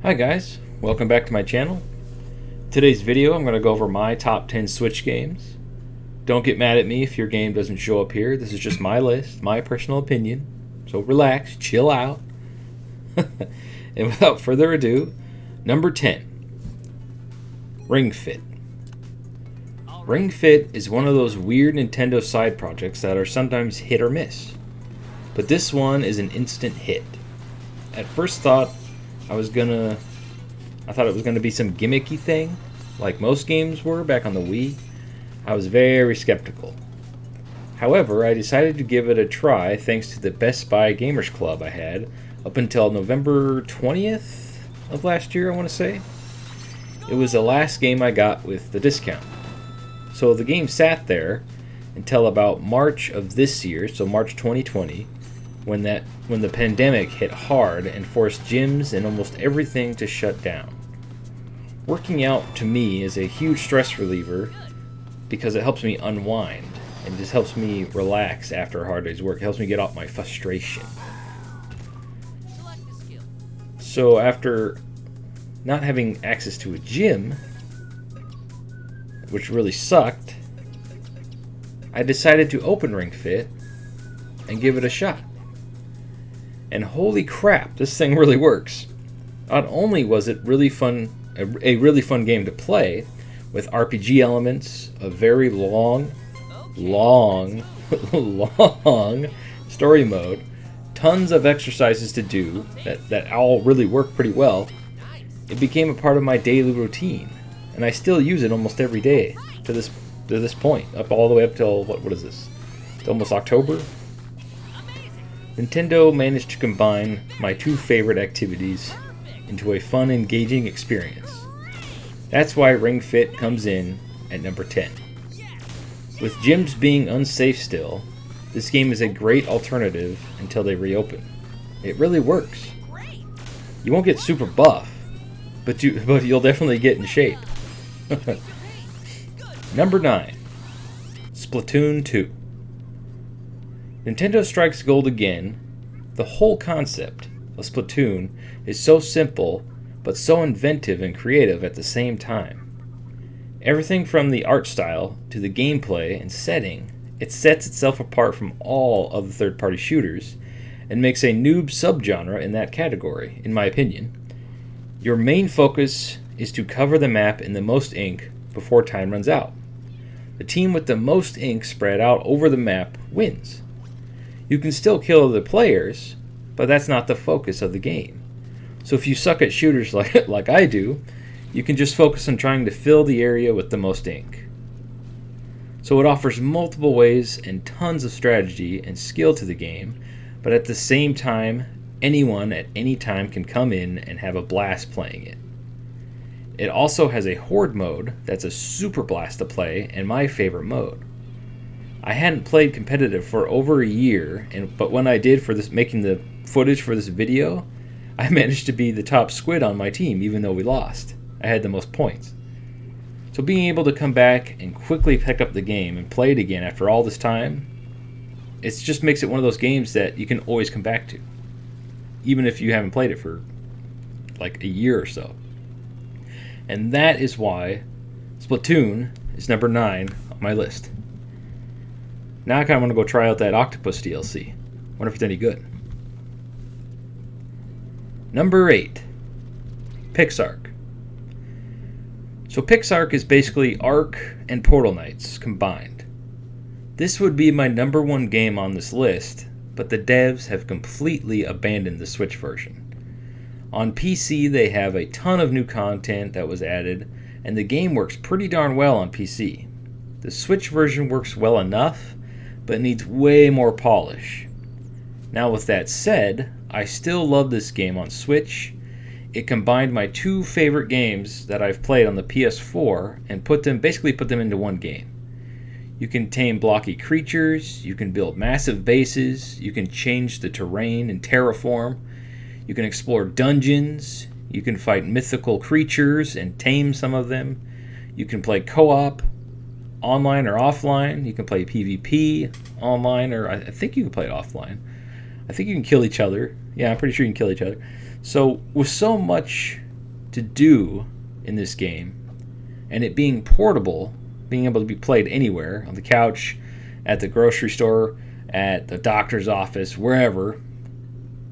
Hi guys, welcome back to my channel. Today's video I'm going to go over my top 10 Switch games. Don't get mad at me if your game doesn't show up here. This is just my list, my personal opinion. So relax, chill out. And without further ado, number 10, Ring Fit. Ring Fit is one of those weird Nintendo side projects that are sometimes hit or miss. But this one is an instant hit. At first thought, I thought it was gonna be some gimmicky thing, like most games were back on the Wii. I was very skeptical. However, I decided to give it a try thanks to the Best Buy Gamers Club I had up until November 20th of last year, I want to say. It was the last game I got with the discount. So the game sat there until about March of this year, so March 2020, when the pandemic hit hard and forced gyms and almost everything to shut down. Working out to me is a huge stress reliever because it helps me unwind and just helps me relax after a hard day's work. It helps me get off my frustration. So after not having access to a gym, which really sucked, I decided to open Ring Fit and give it a shot. And holy crap, this thing really works. Not only was it really fun, a really fun game to play, with RPG elements, a very long story mode, tons of exercises to do that all really work pretty well, it became a part of my daily routine. And I still use it almost every day to this point, all the way up till, what is this? It's almost October? Nintendo managed to combine my two favorite activities into a fun, engaging experience. That's why Ring Fit comes in at number 10. With gyms being unsafe still, this game is a great alternative until they reopen. It really works. You won't get super buff, but you'll definitely get in shape. Number 9, Splatoon 2. Nintendo strikes gold again. The whole concept of Splatoon is so simple, but so inventive and creative at the same time. Everything from the art style to the gameplay and setting, it sets itself apart from all other third-party shooters and makes a noob subgenre in that category, in my opinion. Your main focus is to cover the map in the most ink before time runs out. The team with the most ink spread out over the map wins. You can still kill other players, but that's not the focus of the game. So if you suck at shooters like I do, you can just focus on trying to fill the area with the most ink. So it offers multiple ways and tons of strategy and skill to the game, but at the same time, anyone at any time can come in and have a blast playing it. It also has a horde mode that's a super blast to play and my favorite mode. I hadn't played competitive for over a year, but when I did for this, making the footage for this video, I managed to be the top squid on my team even though we lost. I had the most points. So being able to come back and quickly pick up the game and play it again after all this time, it just makes it one of those games that you can always come back to, even if you haven't played it for like a year or so. And that is why Splatoon is number 9 on my list. Now I kind of want to go try out that Octopus DLC. Wonder if it's any good. Number 8, Pixar. So Pixar is basically Ark and Portal Knights combined. This would be my number 1 game on this list, but the devs have completely abandoned the Switch version. On PC they have a ton of new content that was added, and the game works pretty darn well on PC. The Switch version works well enough, but needs way more polish. Now with that said, I still love this game on Switch. It combined my two favorite games that I've played on the PS4 and basically put them into one game. You can tame blocky creatures, you can build massive bases, you can change the terrain and terraform, you can explore dungeons, you can fight mythical creatures and tame some of them, you can play co-op, online or offline. You can play PvP online, or I think you can play it offline. I think you can kill each other. Yeah, I'm pretty sure you can kill each other. So with so much to do in this game, and it being portable, being able to be played anywhere, on the couch, at the grocery store, at the doctor's office, wherever,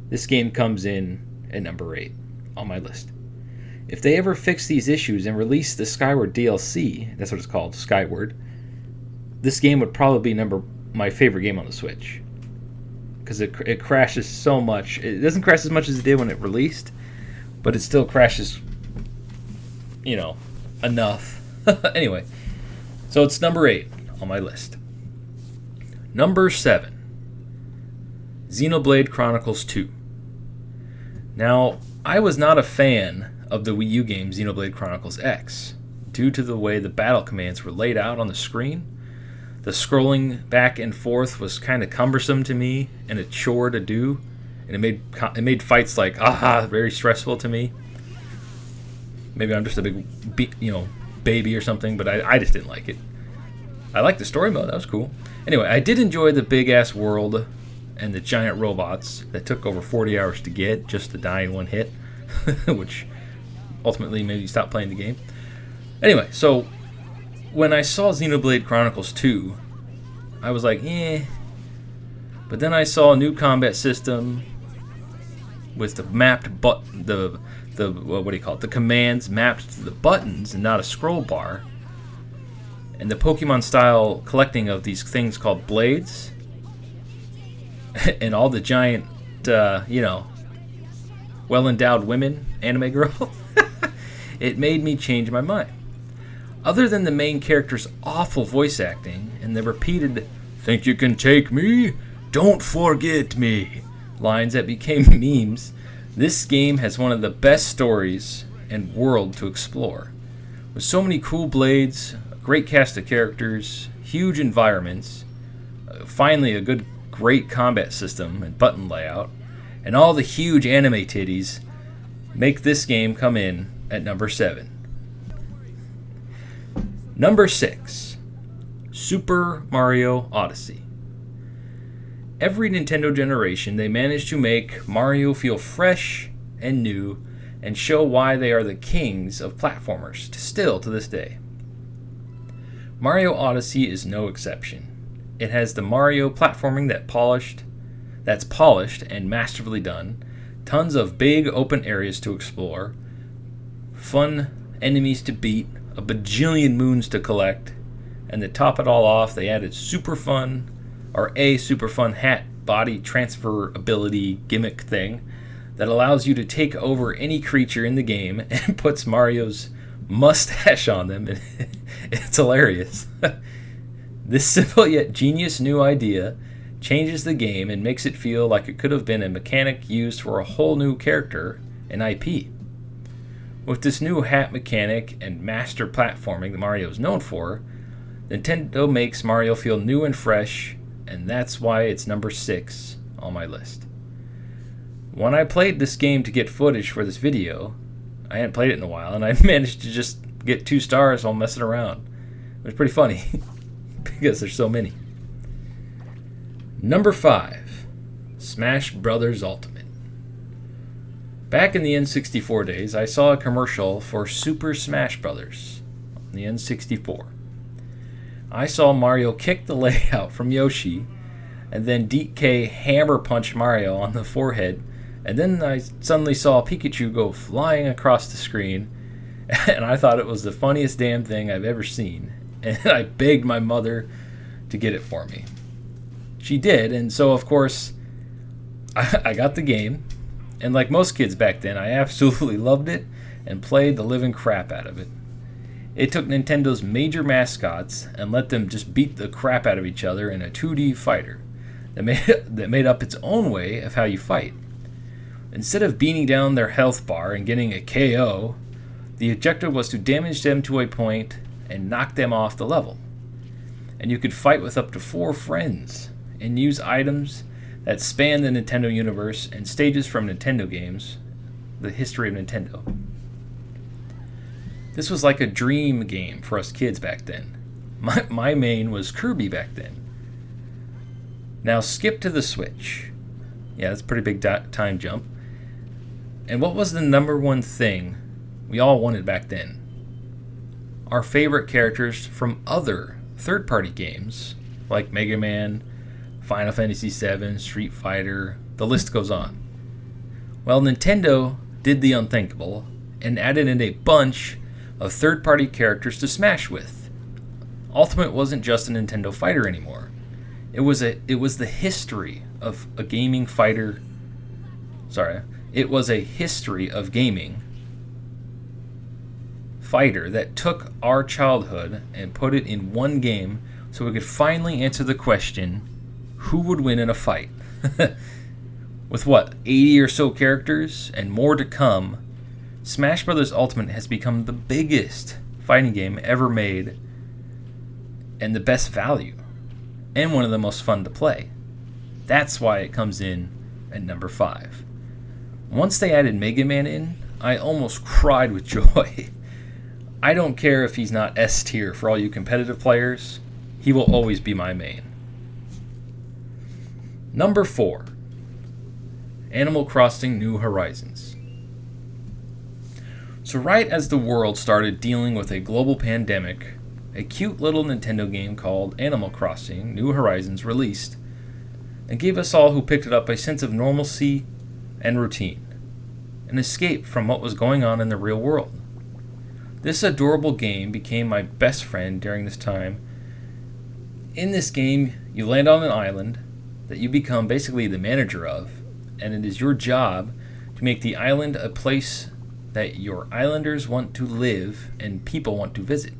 this game comes in at number 8 on my list. If they ever fix these issues and release the Skyward DLC, that's what it's called, Skyward, this game would probably be my favorite game on the Switch. Because it crashes so much. It doesn't crash as much as it did when it released, but it still crashes, enough. Anyway, so it's number 8 on my list. Number 7, Xenoblade Chronicles 2. Now, I was not a fan of the Wii U game Xenoblade Chronicles X due to the way the battle commands were laid out on the screen. The scrolling back and forth was kind of cumbersome to me and a chore to do, and it made fights very stressful to me. Maybe I'm just a big baby or something, but I just didn't like it. I liked the story mode, that was cool. Anyway, I did enjoy the big ass world and the giant robots that took over 40 hours to get just to die in one hit, which ultimately made me stop playing the game. Anyway, so when I saw Xenoblade Chronicles 2, I was like, But then I saw a new combat system with the mapped the commands mapped to the buttons and not a scroll bar, and the Pokemon style collecting of these things called blades, and all the giant, well-endowed women, anime girl. It made me change my mind. Other than the main character's awful voice acting and the repeated "think you can take me? Don't forget me" lines that became memes, this game has one of the best stories and world to explore. With so many cool blades, a great cast of characters, huge environments, finally a great combat system and button layout, and all the huge anime titties make this game come in at number 7. Number 6, Super Mario Odyssey. Every Nintendo generation, they manage to make Mario feel fresh and new and show why they are the kings of platformers, still to this day. Mario Odyssey is no exception. It has the Mario platforming that's polished and masterfully done, tons of big open areas to explore, fun enemies to beat, a bajillion moons to collect, and to top it all off, they added a super fun hat body transfer ability gimmick thing that allows you to take over any creature in the game and puts Mario's mustache on them. It's hilarious. This simple yet genius new idea changes the game and makes it feel like it could have been a mechanic used for a whole new character and IP. With this new hat mechanic and master platforming that Mario is known for, Nintendo makes Mario feel new and fresh, and that's why it's number 6 on my list. When I played this game to get footage for this video, I hadn't played it in a while, and I managed to just get 2 stars while messing around. It was pretty funny, because there's so many. Number 5, Smash Bros. Ultimate. Back in the N64 days, I saw a commercial for Super Smash Bros. On the N64. I saw Mario kick the layout from Yoshi, and then DK hammer punch Mario on the forehead, and then I suddenly saw Pikachu go flying across the screen, and I thought it was the funniest damn thing I've ever seen, and I begged my mother to get it for me. She did, and so of course, I got the game, and like most kids back then, I absolutely loved it and played the living crap out of it. It took Nintendo's major mascots and let them just beat the crap out of each other in a 2D fighter that made up its own way of how you fight. Instead of beating down their health bar and getting a KO, the objective was to damage them to a point and knock them off the level. And you could fight with up to 4 friends and use items that span the Nintendo universe and stages from Nintendo games, the history of Nintendo. This was like a dream game for us kids back then. My main was Kirby back then. Now skip to the Switch. Yeah, that's a pretty big time jump. And what was the number one thing we all wanted back then. Our favorite characters from other third-party games, like Mega Man, Final Fantasy VII, Street Fighter, the list goes on. Well, Nintendo did the unthinkable and added in a bunch of third-party characters to Smash with. Ultimate wasn't just a Nintendo fighter anymore. It was the history of a gaming fighter. It was a history of gaming fighter that took our childhood and put it in one game so we could finally answer the question, who would win in a fight? With 80 or so characters and more to come, Smash Bros. Ultimate has become the biggest fighting game ever made and the best value and one of the most fun to play. That's why it comes in at number 5. Once they added Mega Man in, I almost cried with joy. I don't care if he's not S tier for all you competitive players, he will always be my main. Number 4, Animal Crossing New Horizons. So right as the world started dealing with a global pandemic, a cute little Nintendo game called Animal Crossing New Horizons released and gave us all who picked it up a sense of normalcy and routine, an escape from what was going on in the real world. This adorable game became my best friend during this time. In this game, you land on an island that you become basically the manager of, and it is your job to make the island a place that your islanders want to live and people want to visit.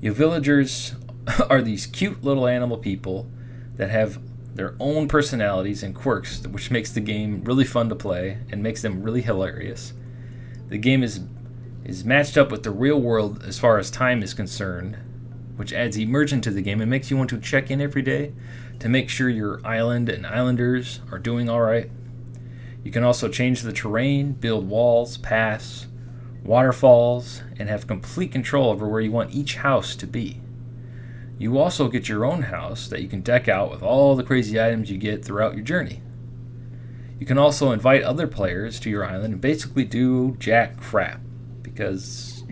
Your villagers are these cute little animal people that have their own personalities and quirks, which makes the game really fun to play and makes them really hilarious. The game is matched up with the real world as far as time is concerned, which adds immersion to the game and makes you want to check in every day to make sure your island and islanders are doing alright. You can also change the terrain, build walls, paths, waterfalls, and have complete control over where you want each house to be. You also get your own house that you can deck out with all the crazy items you get throughout your journey. You can also invite other players to your island and basically do jack crap, because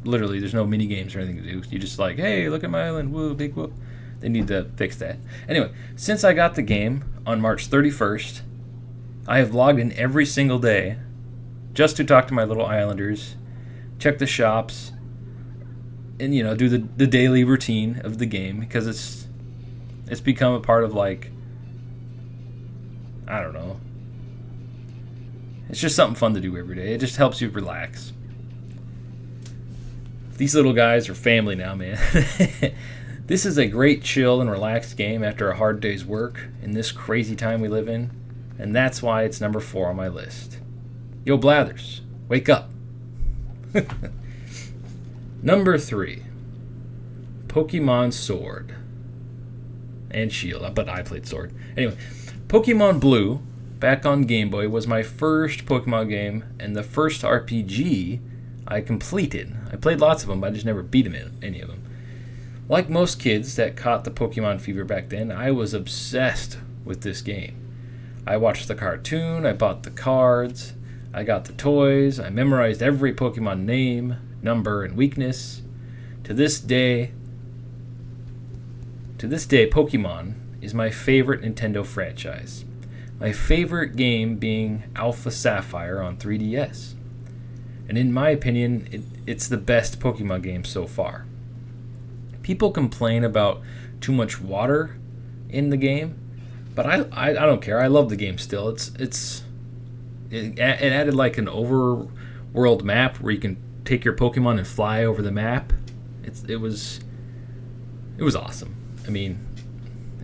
literally there's no mini games or anything to do. You just like, hey, look at my island, woo, big whoop. They need to fix that. Anyway, since I got the game on March 31st, I have logged in every single day just to talk to my little islanders, check the shops, and do the daily routine of the game, because it's become a part of, like, I don't know. It's just something fun to do every day. It just helps you relax. These little guys are family now, man. This is a great chill and relaxed game after a hard day's work in this crazy time we live in, and that's why it's number 4 on my list. Yo, Blathers, wake up. Number 3, Pokemon Sword and Shield, but I played Sword. Anyway, Pokemon Blue, back on Game Boy, was my first Pokemon game and the first RPG I completed. I played lots of them, but I just never beat any of them. Like most kids that caught the Pokemon fever back then, I was obsessed with this game. I watched the cartoon, I bought the cards, I got the toys, I memorized every Pokemon name, number, and weakness. To this day, Pokemon is my favorite Nintendo franchise. My favorite game being Alpha Sapphire on 3DS. And in my opinion, it's the best Pokemon game so far. People complain about too much water in the game, but I don't care. I love the game still. It added like an overworld map where you can take your Pokemon and fly over the map. It was awesome. I mean,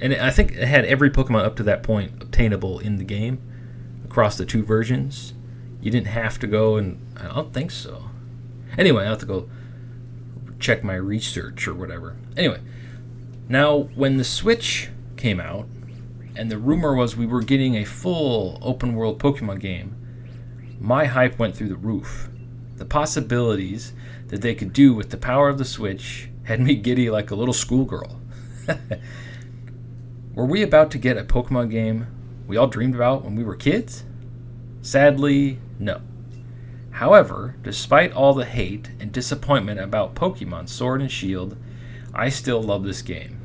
and I think it had every Pokemon up to that point obtainable in the game across the 2 versions. You didn't have to go, and I don't think so. Anyway, I have to go check my research or whatever. Anyway, now when the Switch came out, and the rumor was we were getting a full open world Pokemon game, my hype went through the roof. The possibilities that they could do with the power of the Switch had me giddy like a little schoolgirl. Were we about to get a Pokemon game we all dreamed about when we were kids? Sadly, no. However, despite all the hate and disappointment about Pokemon Sword and Shield, I still love this game.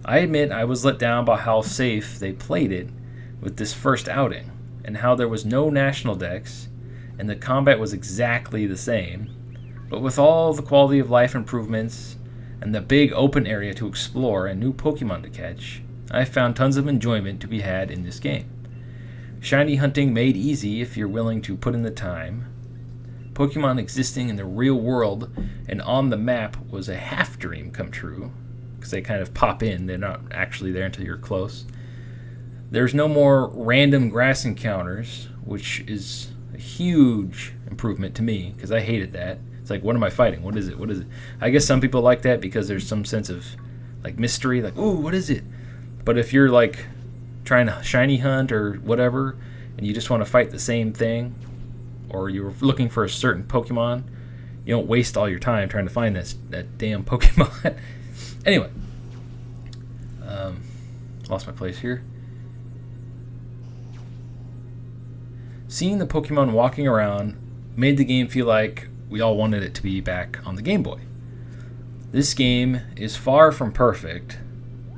I admit I was let down by how safe they played it with this first outing, and how there was no national dex, and the combat was exactly the same, but with all the quality of life improvements, and the big open area to explore and new Pokemon to catch, I found tons of enjoyment to be had in this game. Shiny hunting made easy if you're willing to put in the time. Pokemon existing in the real world and on the map was a half dream come true, because they kind of pop in, they're not actually there until you're close. There's no more random grass encounters, which is a huge improvement to me, because I hated that. It's like, what am I fighting? What is it? What is it? I guess some people like that because there's some sense of like mystery, like, ooh, what is it? But if you're like trying to shiny hunt or whatever, and you just want to fight the same thing, or you're looking for a certain Pokemon, you don't waste all your time trying to find that damn Pokemon. Anyway, lost my place here. Seeing the Pokemon walking around made the game feel like we all wanted it to be back on the Game Boy. This game is far from perfect,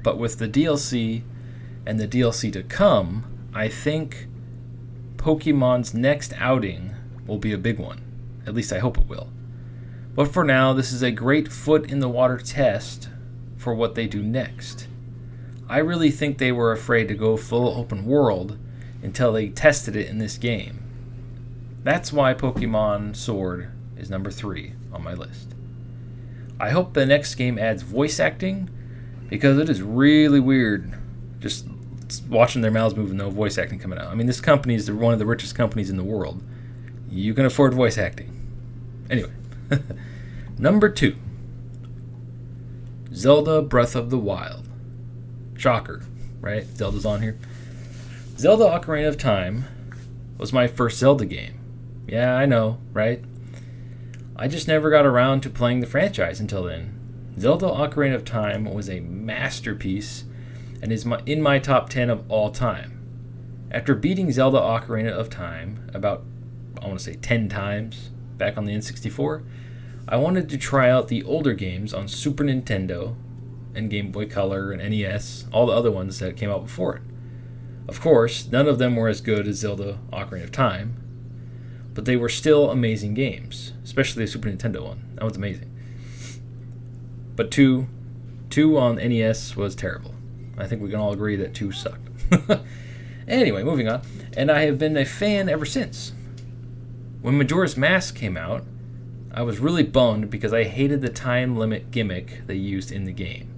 but with the DLC and the DLC to come, I think Pokemon's next outing will be a big one. At least I hope it will. But for now, this is a great foot in the water test for what they do next. I really think they were afraid to go full open world until they tested it in this game. That's why Pokemon Sword is number 3 on my list. I hope the next game adds voice acting, because it is really weird just watching their mouths move and no voice acting coming out. I mean, this company is one of the richest companies in the world. You can afford voice acting. Anyway, number 2, Zelda Breath of the Wild. Shocker, right? Zelda's on here. Zelda Ocarina of Time was my first Zelda game. Yeah, I know, right? I just never got around to playing the franchise until then. Zelda Ocarina of Time was a masterpiece and is in my top 10 of all time. After beating Zelda Ocarina of Time about, I want to say 10 times back on the N64, I wanted to try out the older games on Super Nintendo and Game Boy Color and NES, all the other ones that came out before it. Of course, none of them were as good as Zelda Ocarina of Time, but they were still amazing games, especially the Super Nintendo one. That was amazing. But 2 on NES was terrible. I think we can all agree that 2 sucked. Anyway, moving on. And I have been a fan ever since. When Majora's Mask came out, I was really bummed because I hated the time limit gimmick they used in the game.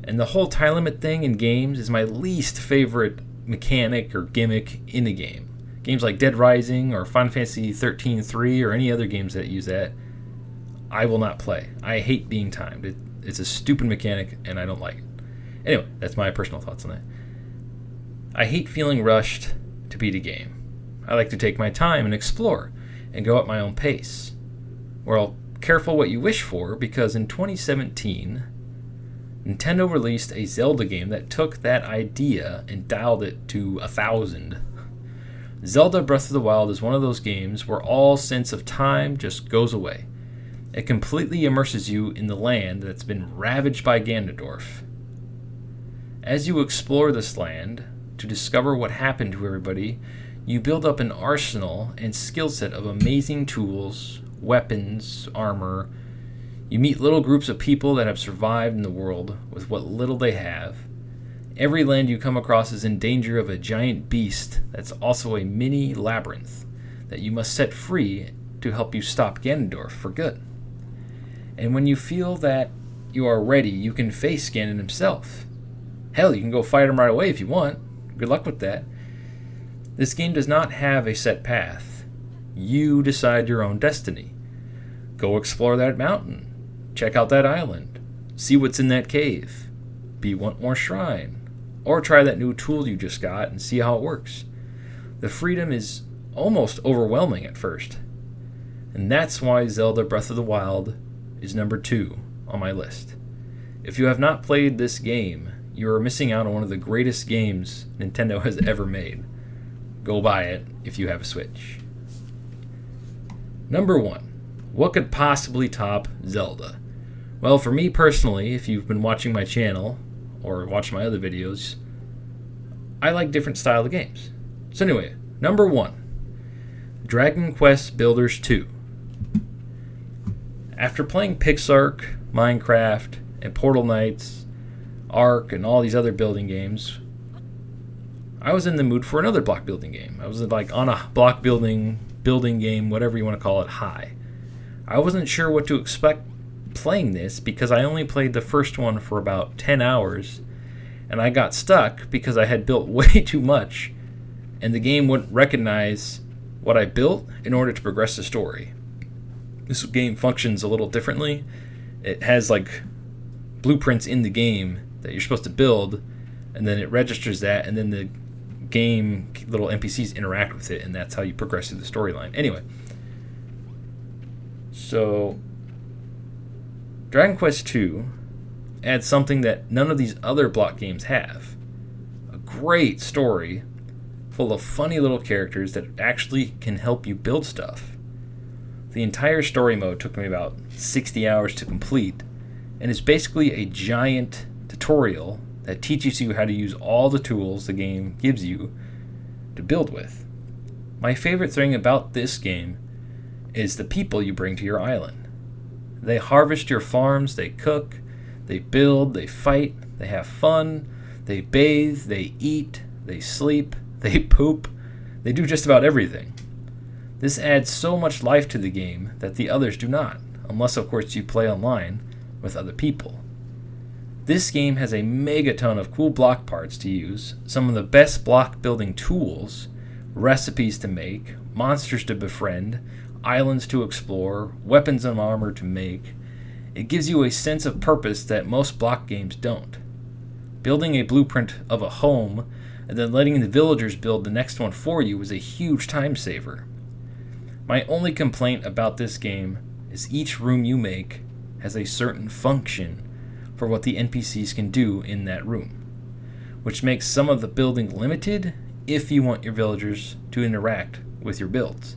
And the whole time limit thing in games is my least favorite mechanic or gimmick in the game. Games like Dead Rising or Final Fantasy 13-3 or any other games that use that, I will not play. I hate being timed. It's a stupid mechanic and I don't like it. Anyway, that's my personal thoughts on that. I hate feeling rushed to beat a game. I like to take my time and explore and go at my own pace. Well, careful what you wish for, because in 2017, Nintendo released a Zelda game that took that idea and dialed it to 1,000. Zelda Breath of the Wild is one of those games where all sense of time just goes away. It completely immerses you in the land that's been ravaged by Ganondorf. As you explore this land to discover what happened to everybody, you build up an arsenal and skill set of amazing tools, weapons, armor. You meet little groups of people that have survived in the world with what little they have. Every land you come across is in danger of a giant beast that's also a mini labyrinth that you must set free to help you stop Ganondorf for good. And when you feel that you are ready, you can face Ganon himself. Hell, you can go fight him right away if you want. Good luck with that. This game does not have a set path. You decide your own destiny. Go explore that mountain. Check out that island. See what's in that cave. Beat one more shrine. Or try that new tool you just got and see how it works. The freedom is almost overwhelming at first. And that's why Zelda Breath of the Wild is number 2 on my list. If you have not played this game, you are missing out on one of the greatest games Nintendo has ever made. Go buy it if you have a Switch. Number 1. What could possibly top Zelda? Well, for me personally, if you've been watching my channel or watching my other videos, I like different style of games. So anyway, number 1. Dragon Quest Builders 2. After playing Pixar, Minecraft, and Portal Knights, Ark, and all these other building games, I was in the mood for another block building game. I was like on a block building game, whatever you want to call it, high. I wasn't sure what to expect playing this because I only played the first one for about 10 hours, and I got stuck because I had built way too much, and the game wouldn't recognize what I built in order to progress the story. This game functions a little differently. It has like blueprints in the game that you're supposed to build, and then it registers that, and then the game little NPCs interact with it, and that's how you progress through the storyline. Anyway, so Dragon Quest 2 adds something that none of these other block games have. A great story full of funny little characters that actually can help you build stuff. The entire story mode took me about 60 hours to complete, and is basically a giant tutorial that teaches you how to use all the tools the game gives you to build with. My favorite thing about this game is the people you bring to your island. They harvest your farms, they cook, they build, they fight, they have fun, they bathe, they eat, they sleep, they poop, they do just about everything. This adds so much life to the game that the others do not, unless of course you play online with other people. This game has a megaton of cool block parts to use, some of the best block building tools, recipes to make, monsters to befriend, islands to explore, weapons and armor to make. It gives you a sense of purpose that most block games don't. Building a blueprint of a home and then letting the villagers build the next one for you is a huge time saver. My only complaint about this game is each room you make has a certain function for what the NPCs can do in that room, which makes some of the building limited if you want your villagers to interact with your builds.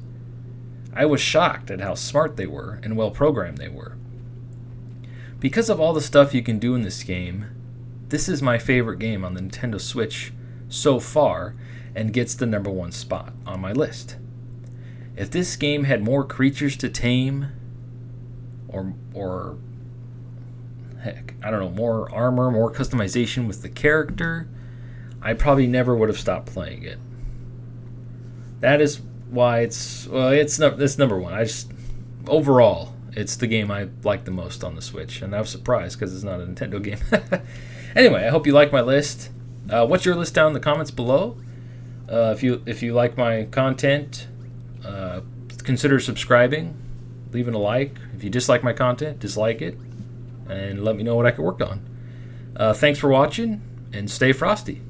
I was shocked at how smart they were and well programmed they were. Because of all the stuff you can do in this game, this is my favorite game on the Nintendo Switch so far and gets the number 1 spot on my list. If this game had more creatures to tame, or heck, I don't know, more armor, more customization with the character, I probably never would have stopped playing it. That is why it's number 1. Overall, it's the game I like the most on the Switch, and I was surprised because it's not a Nintendo game. Anyway, I hope you like my list. What's your list down in the comments below? If you like my content, consider subscribing, leaving a like. If you dislike my content, dislike it, and let me know what I can work on. Thanks for watching, and stay frosty.